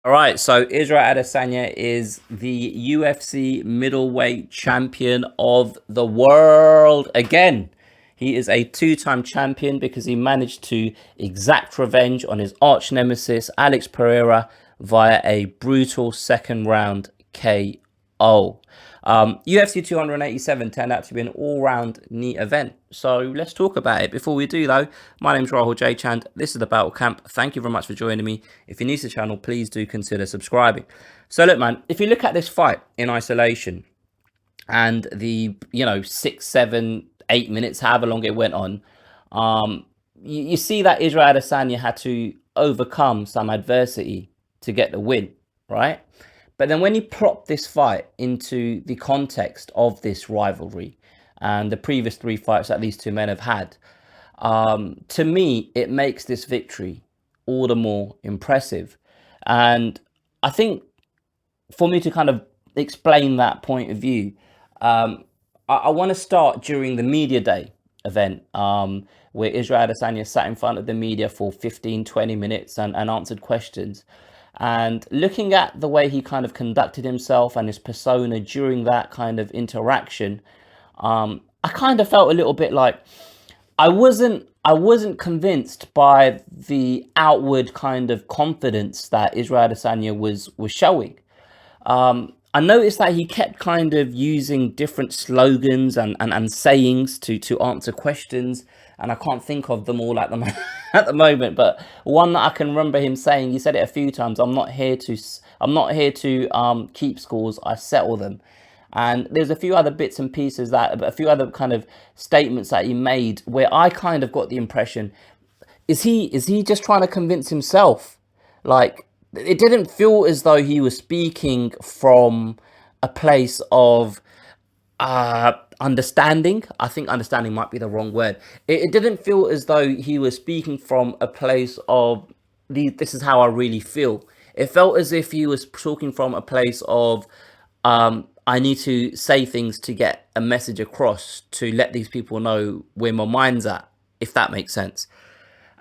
All right, so Israel Adesanya is the UFC middleweight champion of the world again. He is a two-time champion because he managed to exact revenge on his arch nemesis Alex Pereira via a brutal second round KO. UFC 287 turned out to be an all-round neat event. So let's talk about it. Before we do though, my name's Rahul J. Chand. This is the Battle Camp. Thank you very much for joining me. If you're new to the channel, please do consider subscribing. So look, man, if you look at this fight in isolation and the, 6, 7, 8 minutes, however long it went on, you see that Israel Adesanya had to overcome some adversity to get the win, right? But then when you plot this fight into the context of this rivalry and the previous three fights that these two men have had, to me, it makes this victory all the more impressive. And I think for me to kind of explain that point of view, I want to start during the media day event where Israel Adesanya sat in front of the media for 15, 20 minutes and answered questions. And looking at the way he kind of conducted himself and his persona during that kind of interaction, I kind of felt a little bit like I wasn't convinced by the outward kind of confidence that Israel Adesanya was showing. I noticed that he kept kind of using different slogans and sayings to answer questions, and I can't think of them all at the at the moment. But one that I can remember him saying, he said it a few times: I'm not here to keep scores. I settle them." And there's a few other bits and pieces a few other kind of statements that he made where I kind of got the impression, is he just trying to convince himself? Like, it didn't feel as though he was speaking from a place of understanding. I think understanding might be the wrong word. It didn't feel as though he was speaking from a place of this is how I really feel. It felt as if he was talking from a place of I need to say things to get a message across to let these people know where my mind's at, if that makes sense.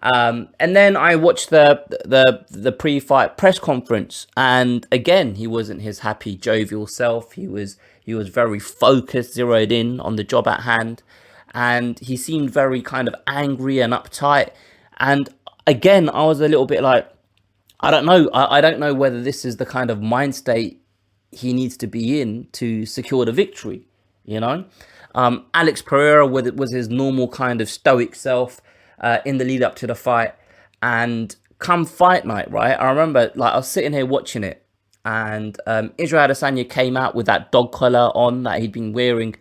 And then I watched the pre-fight press conference, and again, he wasn't his happy, jovial self. He was very focused, zeroed in on the job at hand, and he seemed very kind of angry and uptight. And again, I was a little bit like, I don't know. I don't know whether this is the kind of mind state he needs to be in to secure the victory, Alex Pereira was his normal kind of stoic self in the lead up to the fight, and come fight night, right? I remember, like, I was sitting here watching it, and Israel Adesanya came out with that dog collar on that he'd been wearing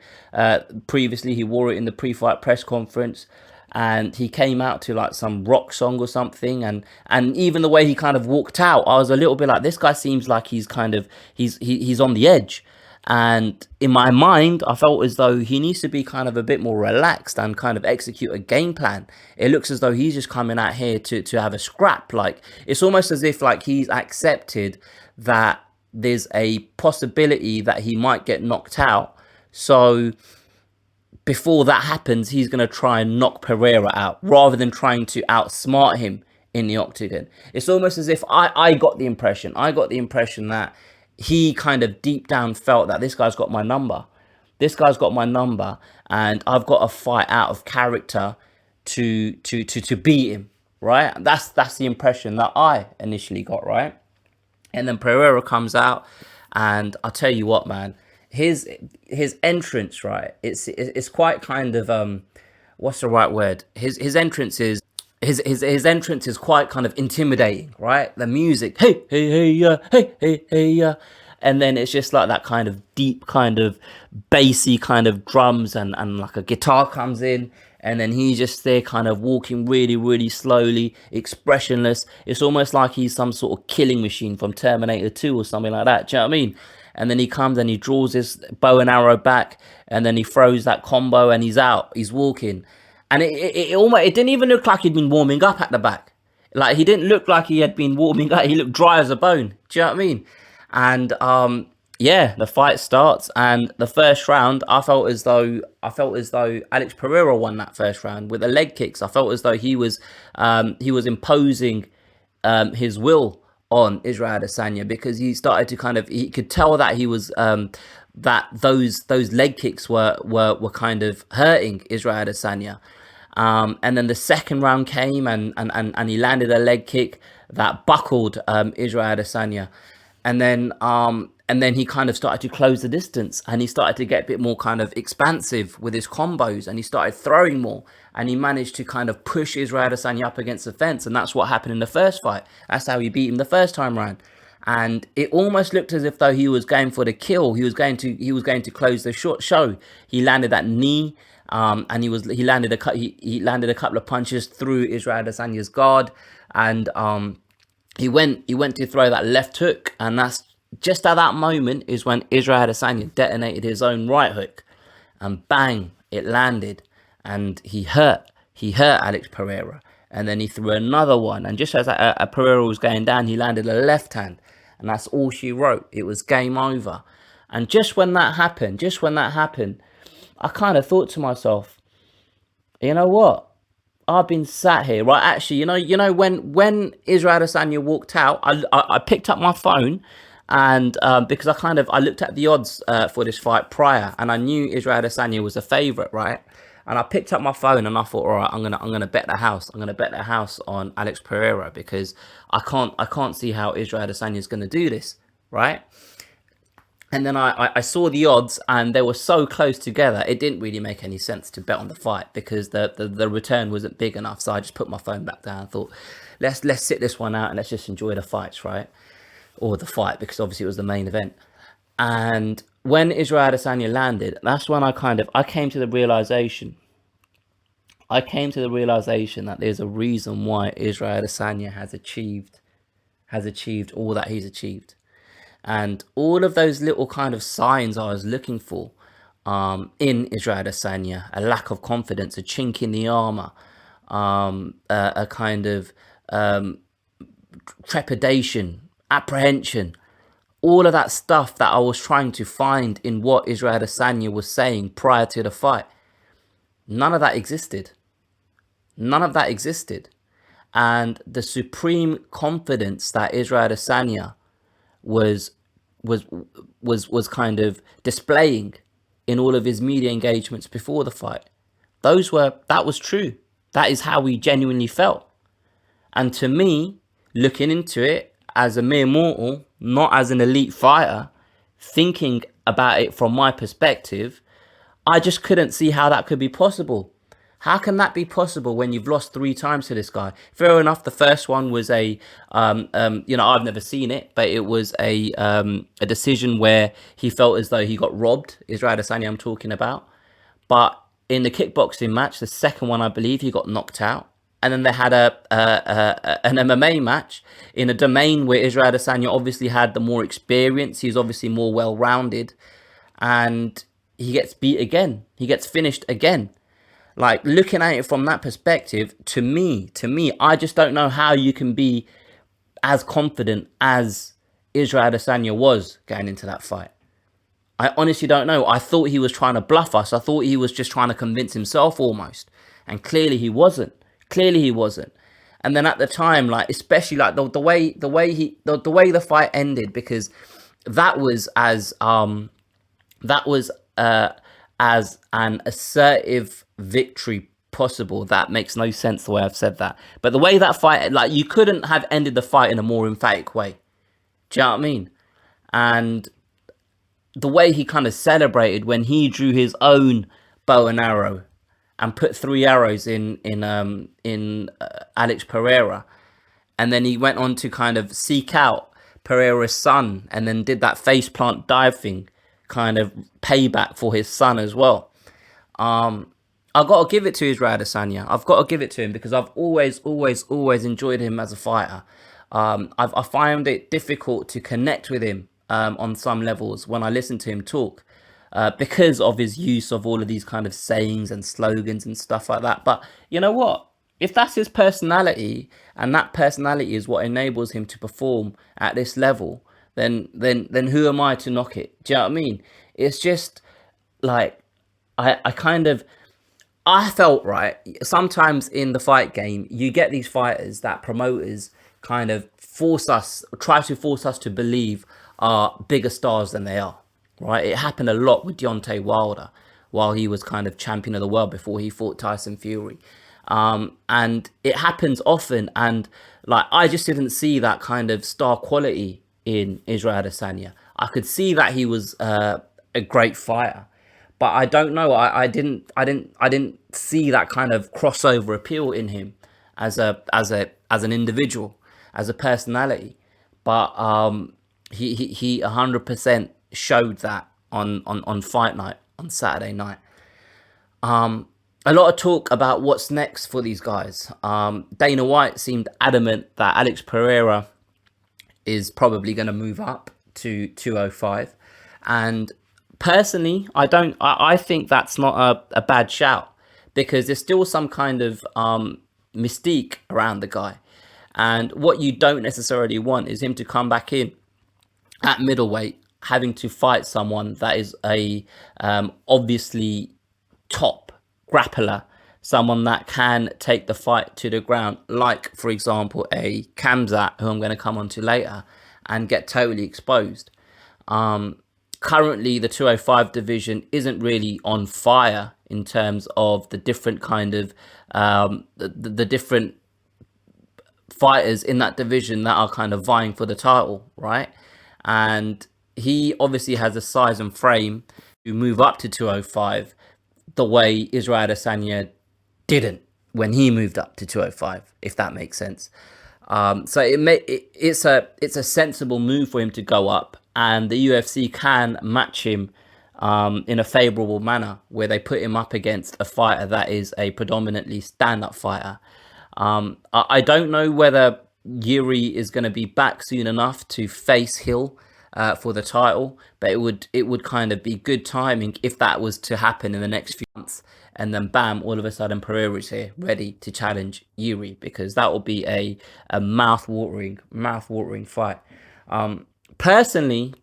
previously. He wore it in the pre-fight press conference, and he came out to like some rock song or something, and even the way he kind of walked out, I was a little bit like, this guy seems like he's kind of he's on the edge. And in my mind, I felt as though he needs to be kind of a bit more relaxed and kind of execute a game plan. It looks as though he's just coming out here to have a scrap. Like, it's almost as if like he's accepted that there's a possibility that he might get knocked out. So before that happens, he's going to try and knock Pereira out rather than trying to outsmart him in the octagon. It's almost as if I got the impression that he kind of deep down felt that this guy's got my number. This guy's got my number, and I've got to fight out of character to beat him, right? That's the impression that I initially got, right? And then Pereira comes out, and I'll tell you what, man, his entrance, right? It's quite kind of what's the right word? His entrance is his entrance is quite kind of intimidating, right? The music, hey, hey, hey, hey, hey, hey, and then it's just like that kind of deep, kind of bassy kind of drums, and like a guitar comes in, and then he's just there kind of walking really, really slowly, expressionless. It's almost like he's some sort of killing machine from Terminator 2 or something like that. Do you know what I mean? And then he comes and he draws his bow and arrow back, and then he throws that combo, and he's out. He's walking. And it didn't even look like he'd been warming up at the back. Like, he didn't look like he had been warming up. He looked dry as a bone. Do you know what I mean? And yeah, the fight starts, and the first round, I felt as though Alex Pereira won that first round with the leg kicks. I felt as though he was imposing his will on Israel Adesanya, because he started to kind of, he could tell that he was that those leg kicks were kind of hurting Israel Adesanya. And then the second round came, and he landed a leg kick that buckled Israel Adesanya. And then he kind of started to close the distance, and he started to get a bit more kind of expansive with his combos, and he started throwing more, and he managed to kind of push Israel Adesanya up against the fence. And that's what happened in the first fight. That's how he beat him the first time round. And it almost looked as if though he was going for the kill. He was going to close the short show. He landed that knee, and he landed a couple of punches through Israel Adesanya's guard, and he went to throw that left hook, and that's just at that moment is when Israel Adesanya detonated his own right hook, and bang, it landed, and he hurt Alex Pereira. And then he threw another one, and just as Pereira was going down, he landed a left hand, and that's all she wrote. It was game over. And just when that happened, I kind of thought to myself, you know what? I've been sat here, right? Actually, when Israel Adesanya walked out, I picked up my phone, and because I looked at the odds for this fight prior, and I knew Israel Adesanya was a favorite, right? And I picked up my phone, and I thought, all right, I'm gonna bet the house. I'm gonna bet the house on Alex Pereira, because I can't see how Israel Adesanya is gonna do this, right? And then I saw the odds, and they were so close together, it didn't really make any sense to bet on the fight, because the return wasn't big enough. So I just put my phone back down and thought, let's sit this one out, and let's just enjoy the fights, right? Or the fight, because obviously it was the main event. And when Israel Adesanya landed, that's when I came to the realization. That there's a reason why Israel Adesanya has achieved all that he's achieved. And all of those little kind of signs I was looking for in Israel Adesanya, a lack of confidence, a chink in the armor, a kind of trepidation, apprehension, all of that stuff that I was trying to find in what Israel Adesanya was saying prior to the fight. None of that existed. And the supreme confidence that Israel Adesanya was kind of displaying in all of his media engagements before the fight, that was true. That is how he genuinely felt. And to me, looking into it as a mere mortal, not as an elite fighter, thinking about it from my perspective, I just couldn't see how that could be possible. How can that be possible when you've lost 3 times to this guy? Fair enough, the first one was I've never seen it, but it was a decision where he felt as though he got robbed. Israel Adesanya, I'm talking about. But in the kickboxing match, the second one, I believe, he got knocked out. And then they had an MMA match in a domain where Israel Adesanya obviously had the more experience. He's obviously more well-rounded, and he gets beat again. He gets finished again. Like, looking at it from that perspective, to me, I just don't know how you can be as confident as Israel Adesanya was going into that fight. I honestly don't know. I thought he was trying to bluff us. I thought he was just trying to convince himself almost. And clearly he wasn't. And then at the time, like, especially like the way the fight ended, because that was as an assertive victory possible. That makes no sense the way I've said that. But the way that fight, like, you couldn't have ended the fight in a more emphatic way. Do you know what I mean? And the way he kind of celebrated when he drew his own bow and arrow and put 3 arrows in Alex Pereira, and then he went on to kind of seek out Pereira's son, and then did that face plant dive thing, kind of payback for his son as well. I've got to give it to Israel Adesanya. I've got to give it to him, because I've always enjoyed him as a fighter. I find it difficult to connect with him on some levels when I listen to him talk, because of his use of all of these kind of sayings and slogans and stuff like that. But you know what? If that's his personality, and that personality is what enables him to perform at this level, then who am I to knock it? Do you know what I mean? It's just like, I felt, right, sometimes in the fight game, you get these fighters that promoters kind of try to force us to believe are bigger stars than they are, right? It happened a lot with Deontay Wilder while he was kind of champion of the world before he fought Tyson Fury. And it happens often. And like, I just didn't see that kind of star quality in Israel Adesanya. I could see that he was a great fighter, but I don't know. I didn't see that kind of crossover appeal in him as an individual, as a personality. But he 100% showed that on fight night on Saturday night. A lot of talk about what's next for these guys. Dana White seemed adamant that Alex Pereira is probably going to move up to 205, and personally, I think that's not a bad shout, because there's still some kind of mystique around the guy, and what you don't necessarily want is him to come back in at middleweight having to fight someone that is a obviously top grappler, someone that can take the fight to the ground, like, for example, a Khamzat, who I'm going to come on to later, and get totally exposed. Currently, the 205 division isn't really on fire in terms of the different kind of the different fighters in that division that are kind of vying for the title, right? And he obviously has a size and frame to move up to 205 the way Israel Adesanya didn't when he moved up to 205, if that makes sense. So it's a sensible move for him to go up, and the UFC can match him in a favourable manner, where they put him up against a fighter that is a predominantly stand-up fighter. I don't know whether Yuri is going to be back soon enough to face Hill for the title, but it would kind of be good timing if that was to happen in the next few months, and then bam, all of a sudden Pereira is here ready to challenge Yuri, because that will be a mouth-watering fight. Personally,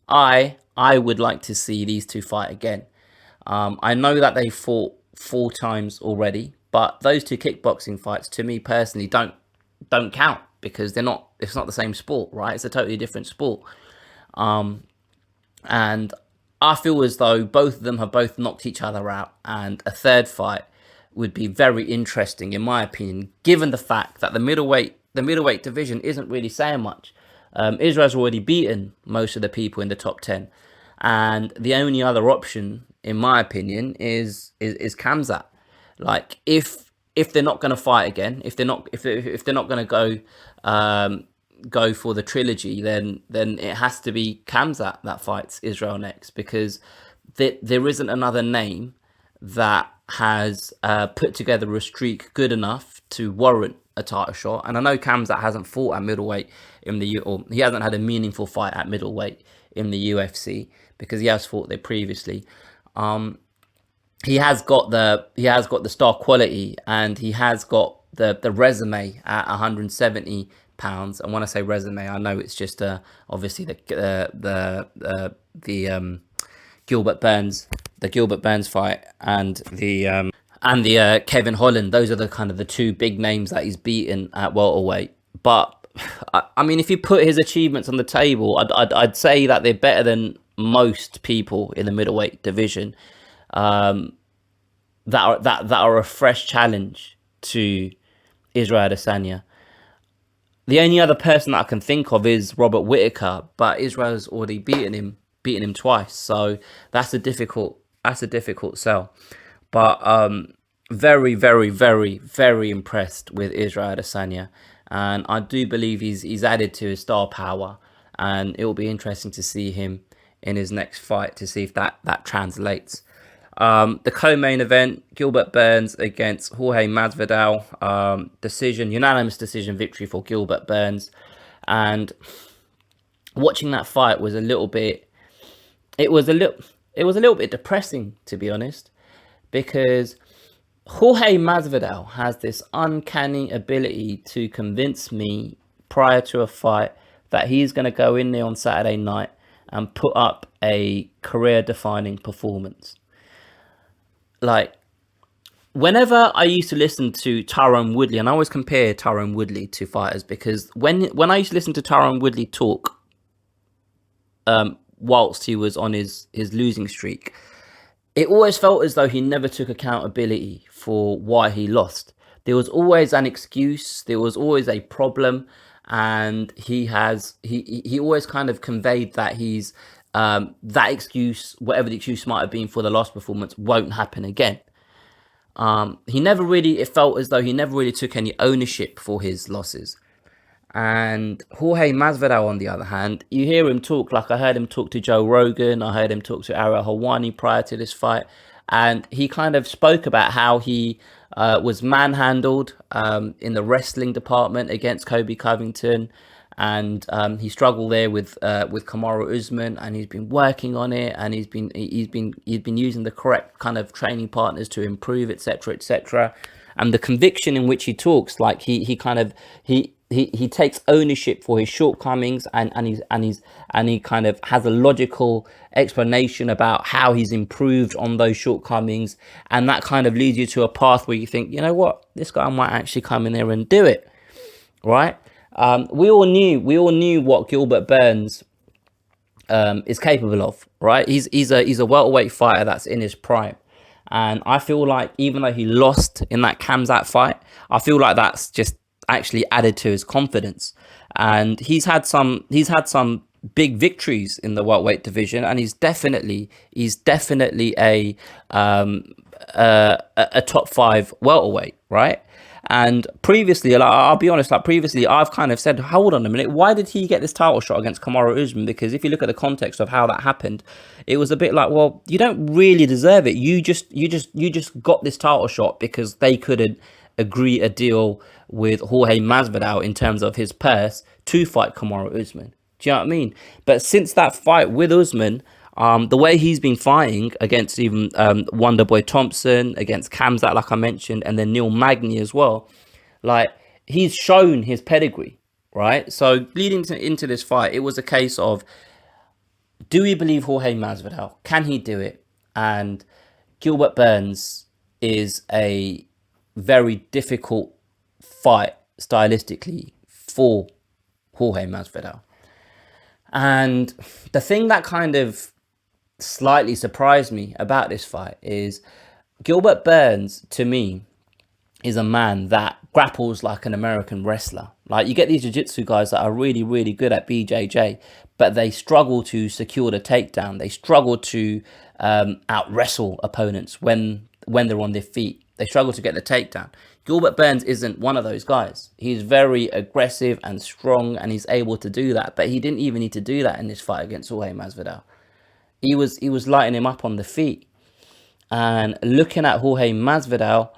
I would like to see these two fight again. I know that they fought 4 times already, but those 2 kickboxing fights, to me personally, don't count, because it's not the same sport, right? It's a totally different sport. And I feel as though both of them have both knocked each other out, and a third fight would be very interesting, in my opinion, given the fact that the middleweight division isn't really saying much. Israel's already beaten most of the people in the top 10, and the only other option, in my opinion, is Khamzat. Like, if they're not going to fight again, if they're not going to go for the trilogy, then it has to be Khamzat that fights Israel next, because there isn't another name that has put together a streak good enough to warrant a title shot. And I know Khamzat hasn't fought at middleweight or he hasn't had a meaningful fight at middleweight in the UFC, because he has fought there previously. He has got the star quality, and he has got the resume at 170 pounds. And when I say resume, I know it's just obviously the Gilbert Burns fight, and the Kevin Holland. Those are the kind of the 2 big names that he's beaten at welterweight. But I mean, if you put his achievements on the table, I'd say that they're better than most people in the middleweight division. That are a fresh challenge to Israel Adesanya. The only other person that I can think of is Robert Whittaker, but Israel's already beaten him twice, so that's a difficult sell. But very, very, very, very impressed with Israel Adesanya, and I do believe he's added to his star power, and it will be interesting to see him in his next fight to see if that translates. The co-main event, Gilbert Burns against Jorge Masvidal, unanimous decision victory for Gilbert Burns. And watching that fight was a little bit depressing, to be honest, because Jorge Masvidal has this uncanny ability to convince me prior to a fight that he's going to go in there on Saturday night and put up a career-defining performance. Like, Whenever I used to listen to Tyrone Woodley, and I always compare Tyrone Woodley to fighters, because when I used to listen to Tyrone Woodley talk, whilst he was on his losing streak, it always felt as though he never took accountability for why he lost. There was always an excuse. There was always a problem, and he always kind of conveyed that he's that excuse, whatever the excuse might have been for the last performance, won't happen again. He never really. It felt as though he never really took any ownership for his losses. And Jorge Masvidal, on the other hand, you hear him talk, like I heard him talk to Joe Rogan, I heard him talk to Ariel Helwani prior to this fight, and he kind of spoke about how he was manhandled in the wrestling department against Kobe Covington, and he struggled there with Kamaru Usman, and he's been working on it, and he's been using the correct kind of training partners to improve, etc., etc. And the conviction in which he talks, like he takes ownership for his shortcomings, and he kind of has a logical explanation about how he's improved on those shortcomings, and that kind of leads you to a path where you think, you know what, this guy might actually come in there and do it, right? We all knew what Gilbert Burns is capable of, right? He's a welterweight fighter that's in his prime. And I feel like even though he lost in that Khamzat fight, I feel like that's just actually added to his confidence. And he's had some big victories in the welterweight division, and he's definitely a top five welterweight, right? And previously, like, I'll be honest, like previously, I've kind of said, hold on a minute, why did he get this title shot against Kamaru Usman? Because if you look at the context of how that happened, it was a bit like, well, you don't really deserve it. You just got this title shot because they couldn't agree a deal with Jorge Masvidal in terms of his purse to fight Kamaru Usman. Do you know what I mean? But since that fight with Usman, the way he's been fighting against even Wonderboy Thompson, against Khamzat, like I mentioned, and then Neil Magny as well, like, he's shown his pedigree, right? So leading into this fight, it was a case of, do we believe Jorge Masvidal? Can he do it? And Gilbert Burns is a very difficult fight stylistically for Jorge Masvidal. And the thing that kind of slightly surprised me about this fight is Gilbert Burns, to me, is a man that grapples like an American wrestler. Like, you get these jiu-jitsu guys that are really, really good at BJJ, but they struggle to secure the takedown. They struggle to out-wrestle opponents when they're on their feet. They struggle to get the takedown. Gilbert Burns isn't one of those guys. He's very aggressive and strong, and he's able to do that. But he didn't even need to do that in this fight against Jorge Masvidal. He was lighting him up on the feet. And looking at Jorge Masvidal,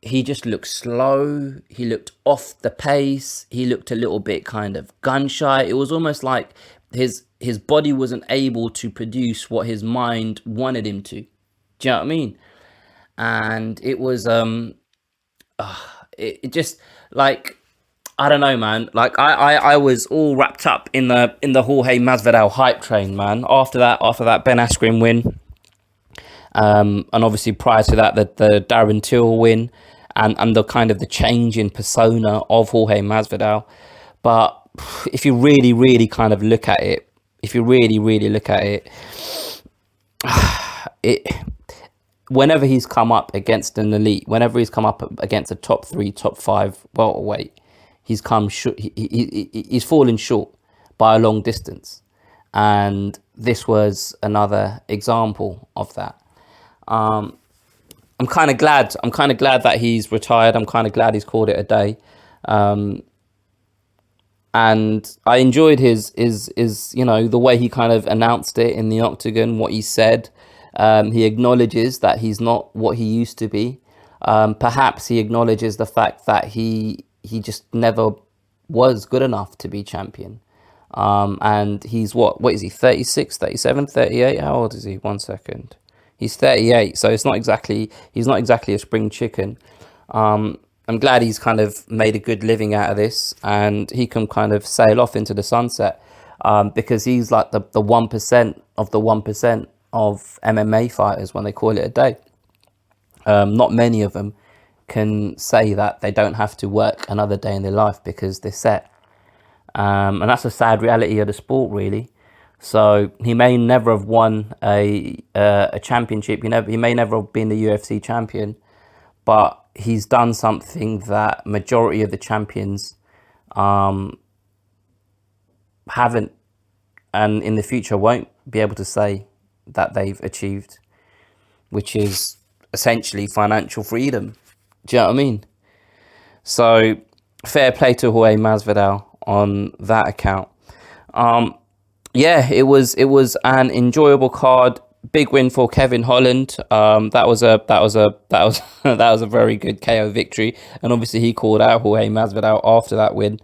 he just looked slow. He looked off the pace. He looked a little bit kind of gun shy. It was almost like his body wasn't able to produce what his mind wanted him to. Do you know what I mean? And it was it just, like, I don't know, man. Like, I was all wrapped up in the Jorge Masvidal hype train, man. After that Ben Askren win, and obviously prior to that the Darren Till win, and the kind of the change in persona of Jorge Masvidal. But if you really, really kind of look at it, it whenever he's come up against an elite, whenever he's come up against a top 3, top 5 welterweight, he's come short. He's fallen short by a long distance, and this was another example of that. I'm kind of glad that he's retired. I'm kind of glad he's called it a day. And I enjoyed his the way he kind of announced it in the octagon, what he said. He acknowledges that he's not what he used to be. Perhaps he acknowledges the fact that he just never was good enough to be champion. And he's what is he, 36, 37, 38? How old is he? 1 second. He's 38, so he's not exactly a spring chicken. I'm glad he's kind of made a good living out of this, and he can kind of sail off into the sunset, because he's like the 1% of the 1% of MMA fighters when they call it a day. Not many of them can say that they don't have to work another day in their life because they're set. And that's a sad reality of the sport, really. So he may never have won a championship. He may never have been the UFC champion, but he's done something that majority of the champions haven't, and in the future won't be able to say that they've achieved, which is essentially financial freedom. Do you know what I mean? So fair play to Jorge Masvidal on that account. Yeah, it was an enjoyable card. Big win for Kevin Holland. That was that was a very good KO victory, and obviously he called out Jorge Masvidal after that win.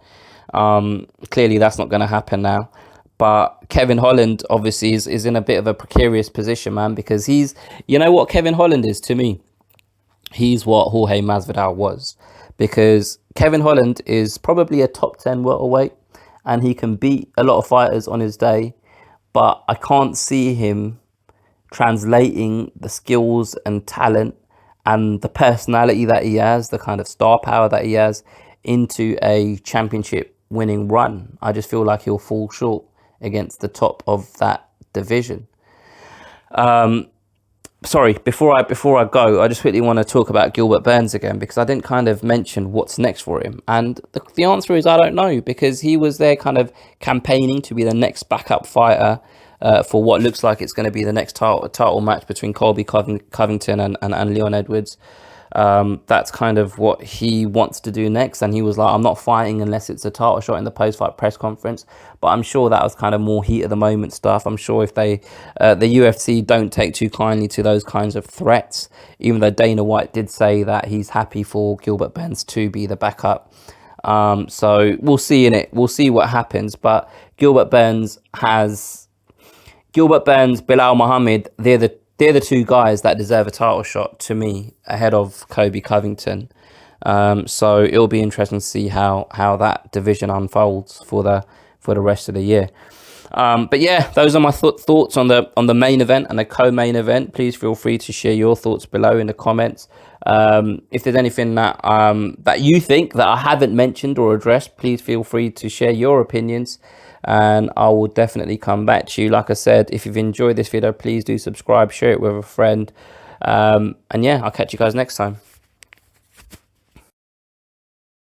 Clearly that's not going to happen now. But Kevin Holland obviously is in a bit of a precarious position, man, because you know what Kevin Holland is to me? He's what Jorge Masvidal was. Because Kevin Holland is probably a top 10 welterweight and he can beat a lot of fighters on his day. But I can't see him translating the skills and talent and the personality that he has, the kind of star power that he has, into a championship winning run. I just feel like he'll fall short against the top of that division. Sorry, before I go, I just quickly want to talk about Gilbert Burns again, because I didn't kind of mention what's next for him. And the answer is I don't know, because he was there kind of campaigning to be the next backup fighter for what looks like it's going to be the next title match between Colby Covington and Leon Edwards. That's kind of what he wants to do next, and he was like, I'm not fighting unless it's a title shot in the post-fight press conference. But I'm sure that was kind of more heat of the moment stuff. I'm sure if the UFC don't take too kindly to those kinds of threats, even though Dana White did say that he's happy for Gilbert Burns to be the backup. So we'll see we'll see what happens. But Gilbert Burns, Bilal Muhammad, they're the two guys that deserve a title shot to me ahead of Colby Covington. So it'll be interesting to see how that division unfolds for the rest of the year. But yeah, those are my thoughts on the main event and the co-main event. Please feel free to share your thoughts below in the comments. If there's anything that you think that I haven't mentioned or addressed, please feel free to share your opinions, and I will definitely come back to you. Like I said, if you've enjoyed this video, please do subscribe, share it with a friend, and yeah, I'll catch you guys next time.